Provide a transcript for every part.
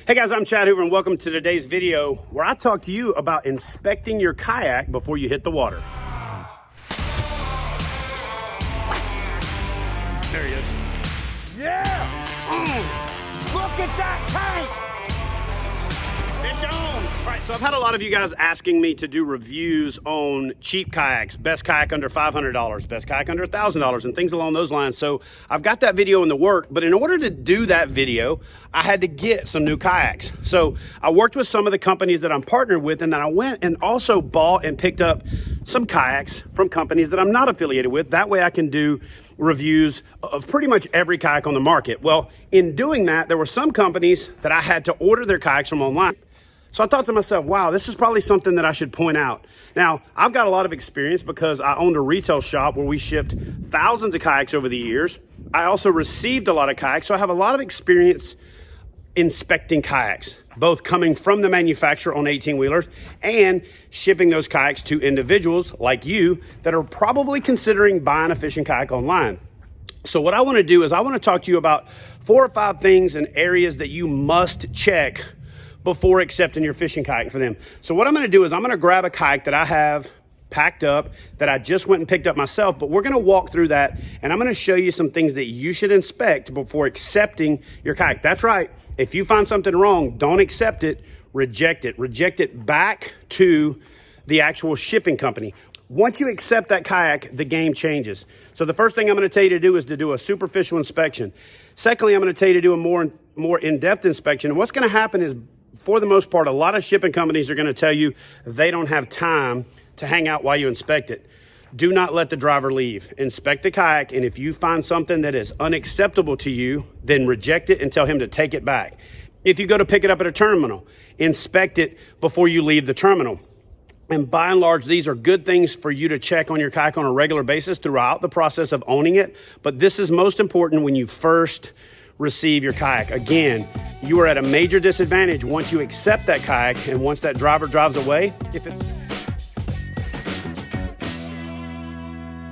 Hey guys, I'm Chad Hoover and welcome to today's video where I talk to you about inspecting your kayak before you hit the water. There he is. Yeah! Look at that tank! Fish on! All right, so I've had a lot of you guys asking me to do reviews on cheap kayaks, best kayak under $500, best kayak under $1,000, and things along those lines. So I've got that video in the work, but in order to do that video, I had to get some new kayaks. So I worked with some of the companies that I'm partnered with, and then I went and also bought and picked up some kayaks from companies that I'm not affiliated with. That way I can do reviews of pretty much every kayak on the market. Well, in doing that, there were some companies that I had to order their kayaks from online. So I thought to myself, wow, this is probably something that I should point out. Now, I've got a lot of experience because I owned a retail shop where we shipped thousands of kayaks over the years. I also received a lot of kayaks, so I have a lot of experience inspecting kayaks, both coming from the manufacturer on 18-wheelers and shipping those kayaks to individuals like you that are probably considering buying a fishing kayak online. So what I want to do is I want to talk to you about 4 or 5 things and areas that you must check before accepting your fishing kayak for them. So what I'm going to do is I'm going to grab a kayak that I have packed up that I just went and picked up myself, but we're going to walk through that and I'm going to show you some things that you should inspect before accepting your kayak. That's right. If you find something wrong, don't accept it, reject it. Reject it back to the actual shipping company. Once you accept that kayak, the game changes. So the first thing I'm going to tell you to do is to do a superficial inspection. Secondly, I'm going to tell you to do a more in-depth inspection. And what's going to happen is, for the most part, a lot of shipping companies are going to tell you they don't have time to hang out while you inspect it. Do not let the driver leave. Inspect the kayak, and if you find something that is unacceptable to you, then reject it and tell him to take it back. If you go to pick it up at a terminal, inspect it before you leave the terminal. And by and large, these are good things for you to check on your kayak on a regular basis throughout the process of owning it. But this is most important when you first receive your kayak. Again, you are at a major disadvantage once you accept that kayak and once that driver drives away. If it's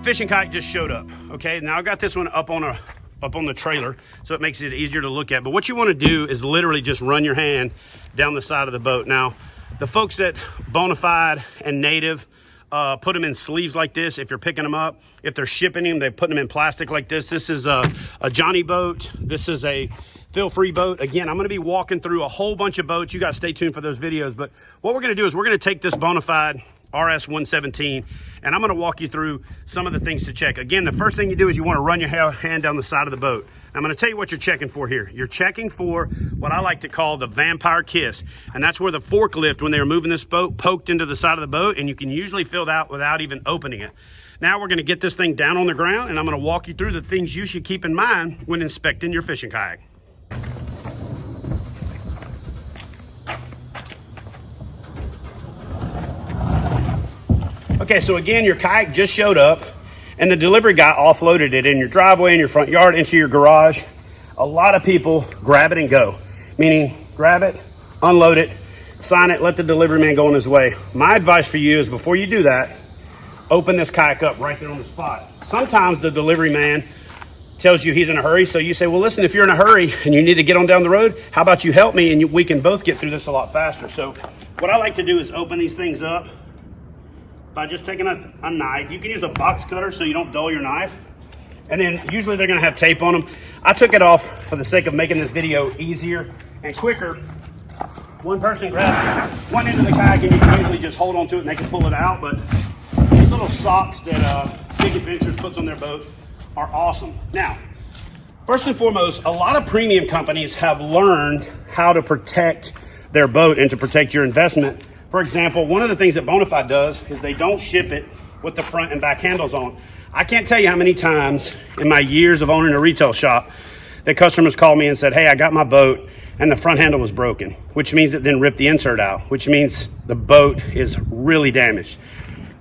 fishing kayak just showed up. Okay, now I got this one up on the trailer, so it makes it easier to look at. But what you want to do is literally just run your hand down the side of the boat. Now, the folks at Bonafide and Native put them in sleeves like this if you're picking them up. If they're shipping them, they put them in plastic like this. This is a Johnny boat. This is a feel-free boat. Again, I'm going to be walking through a whole bunch of boats. You guys stay tuned for those videos. But what we're going to do is we're going to take this Bonafide RS 117 and I'm going to walk you through some of the things to check. Again, the first thing you do is you want to run your hand down the side of the boat. I'm going to tell you what you're checking for here. You're checking for what I like to call the vampire kiss. And that's where the forklift, when they were moving this boat, poked into the side of the boat, and you can usually feel that without even opening it. Now we're going to get this thing down on the ground, and I'm going to walk you through the things you should keep in mind when inspecting your fishing kayak. Okay, so again, your kayak just showed up and the delivery guy offloaded it in your driveway, in your front yard, into your garage. A lot of people grab it and go, meaning grab it, unload it, sign it, let the delivery man go on his way. My advice for you is before you do that, open this kayak up right there on the spot. Sometimes the delivery man tells you he's in a hurry, so you say, well, listen, if you're in a hurry and you need to get on down the road, how about you help me and we can both get through this a lot faster. So what I like to do is open these things up by just taking a knife. You can use a box cutter so you don't dull your knife. And then usually they're gonna have tape on them. I took it off for the sake of making this video easier and quicker. One person grabs one end of the kayak and you can usually just hold on to it and they can pull it out. But these little socks that Big Adventures puts on their boat are awesome. Now, first and foremost, a lot of premium companies have learned how to protect their boat and to protect your investment. For example, one of the things that Bonafide does is they don't ship it with the front and back handles on. I can't tell you how many times in my years of owning a retail shop that customers called me and said, hey, I got my boat and the front handle was broken, which means it then ripped the insert out, which means the boat is really damaged.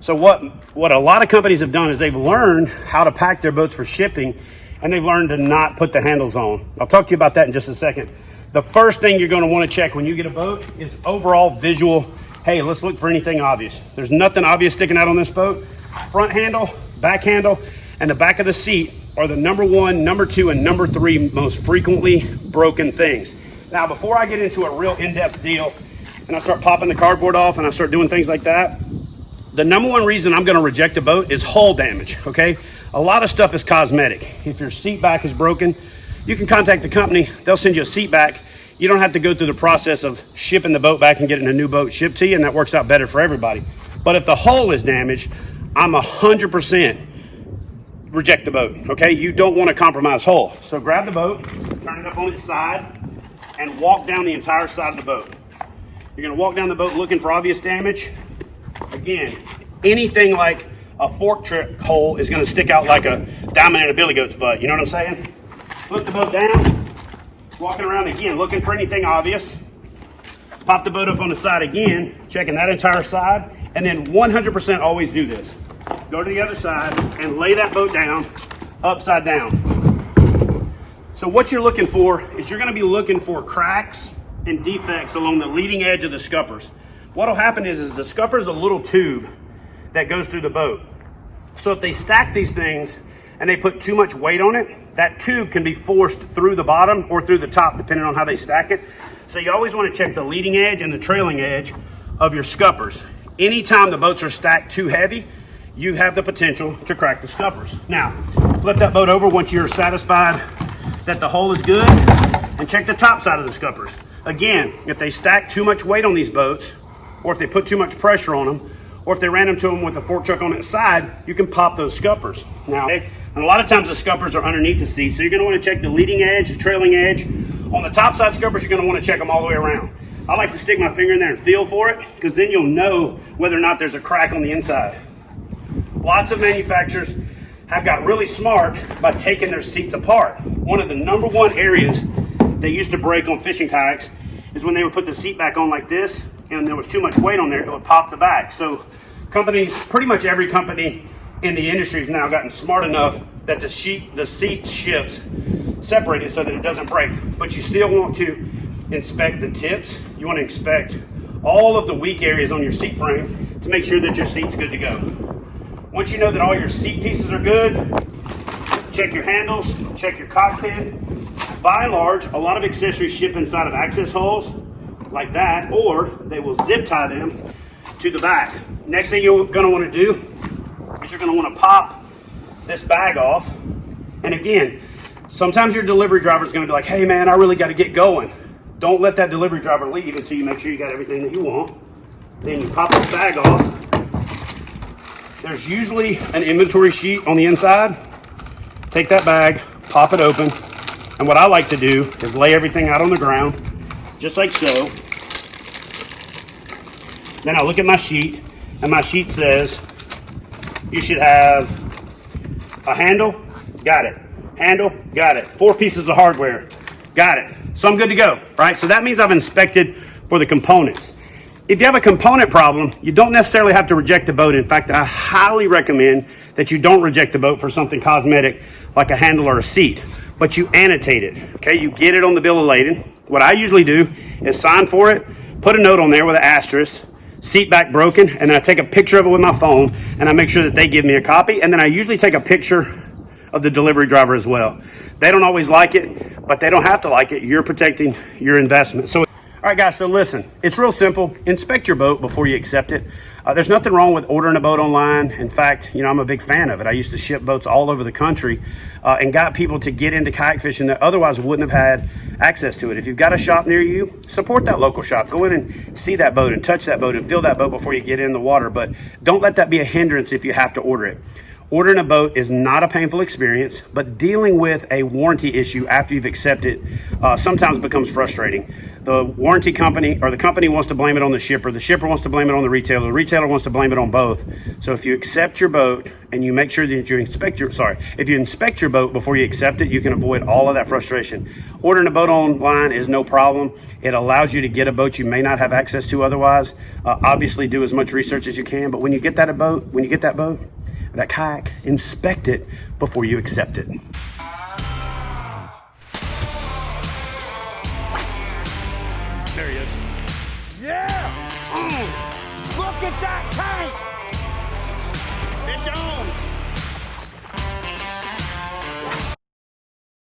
So what a lot of companies have done is they've learned how to pack their boats for shipping, and they've learned to not put the handles on. I'll talk to you about that in just a second. The first thing you're going to want to check when you get a boat is overall visual. Hey, let's look for anything obvious. There's nothing obvious sticking out on this boat. Front handle, back handle, and the back of the seat are the number 1, number 2, and number 3 most frequently broken things. Now, before I get into a real in-depth deal and I start popping the cardboard off and I start doing things like that, the number one reason I'm gonna reject a boat is hull damage, okay? A lot of stuff is cosmetic. If your seat back is broken, you can contact the company, they'll send you a seat back. You don't have to go through the process of shipping the boat back and getting a new boat shipped to you, and that works out better for everybody. But if the hull is damaged, I'm 100% reject the boat, okay? You don't want to compromise hull. So grab the boat, turn it up on its side, and walk down the entire side of the boat. You're gonna walk down the boat looking for obvious damage. Again, anything like a fork trip hole is gonna stick out like a diamond in a billy goat's butt, you know what I'm saying? Flip the boat down, walking around again, looking for anything obvious. Pop the boat up on the side again, checking that entire side, and then 100% always do this. Go to the other side and lay that boat down, upside down. So what you're looking for is you're gonna be looking for cracks and defects along the leading edge of the scuppers. What'll happen is the scupper is a little tube that goes through the boat. So if they stack these things and they put too much weight on it, that tube can be forced through the bottom or through the top, depending on how they stack it. So you always want to check the leading edge and the trailing edge of your scuppers. Anytime the boats are stacked too heavy, you have the potential to crack the scuppers. Now, flip that boat over once you're satisfied that the hull is good, and check the top side of the scuppers. Again, if they stack too much weight on these boats, or if they put too much pressure on them, or if they ran into them with a fork chuck on its side, you can pop those scuppers. Now, and a lot of times the scuppers are underneath the seat, so you're gonna wanna check the leading edge, the trailing edge. On the top side scuppers, you're gonna wanna check them all the way around. I like to stick my finger in there and feel for it, because then you'll know whether or not there's a crack on the inside. Lots of manufacturers have got really smart by taking their seats apart. One of the number one areas they used to break on fishing kayaks is when they would put the seat back on like this, and there was too much weight on there, it would pop the back. So companies, pretty much every company in the industry has now gotten smart enough that the seat ships separated so that it doesn't break. But you still want to inspect the tips. You want to inspect all of the weak areas on your seat frame to make sure that your seat's good to go. Once you know that all your seat pieces are good, check your handles, check your cockpit. By and large, a lot of accessories ship inside of access holes like that, or they will zip tie them to the back. Next thing you're gonna wanna do is you're gonna wanna pop this bag off. And again, sometimes your delivery driver is gonna be like, hey man, I really gotta get going. Don't let that delivery driver leave until you make sure you got everything that you want. Then you pop this bag off. There's usually an inventory sheet on the inside. Take that bag, pop it open. And what I like to do is lay everything out on the ground, just like so. Then I look at my sheet, and my sheet says, you should have a handle, got it. Handle, got it. 4 pieces of hardware, got it. So I'm good to go, right? So that means I've inspected for the components. If you have a component problem, you don't necessarily have to reject the boat. In fact, I highly recommend that you don't reject the boat for something cosmetic like a handle or a seat, but you annotate it, okay? You get it on the bill of lading. What I usually do is sign for it, put a note on there with an asterisk, seat back broken, and then I take a picture of it with my phone, and I make sure that they give me a copy, and then I usually take a picture of the delivery driver as well. They don't always like it, but they don't have to like it. You're protecting your investment. So, all right, guys, so listen, it's real simple. Inspect your boat before you accept it. There's nothing wrong with ordering a boat online. In fact, I'm a big fan of it. I used to ship boats all over the country and got people to get into kayak fishing that otherwise wouldn't have had access to it. If you've got a shop near you, support that local shop. Go in and see that boat and touch that boat and feel that boat before you get in the water. But don't let that be a hindrance if you have to order it. Ordering a boat is not a painful experience, but dealing with a warranty issue after you've accepted sometimes becomes frustrating. The warranty company or the company wants to blame it on the shipper wants to blame it on the retailer wants to blame it on both. So if you accept your boat and you make sure that you inspect your boat before you accept it, you can avoid all of that frustration. Ordering a boat online is no problem. It allows you to get a boat you may not have access to otherwise. Obviously do as much research as you can, but when you get that boat, that kayak, inspect it before you accept it. There he is. Yeah! Look at that tank! Fish on!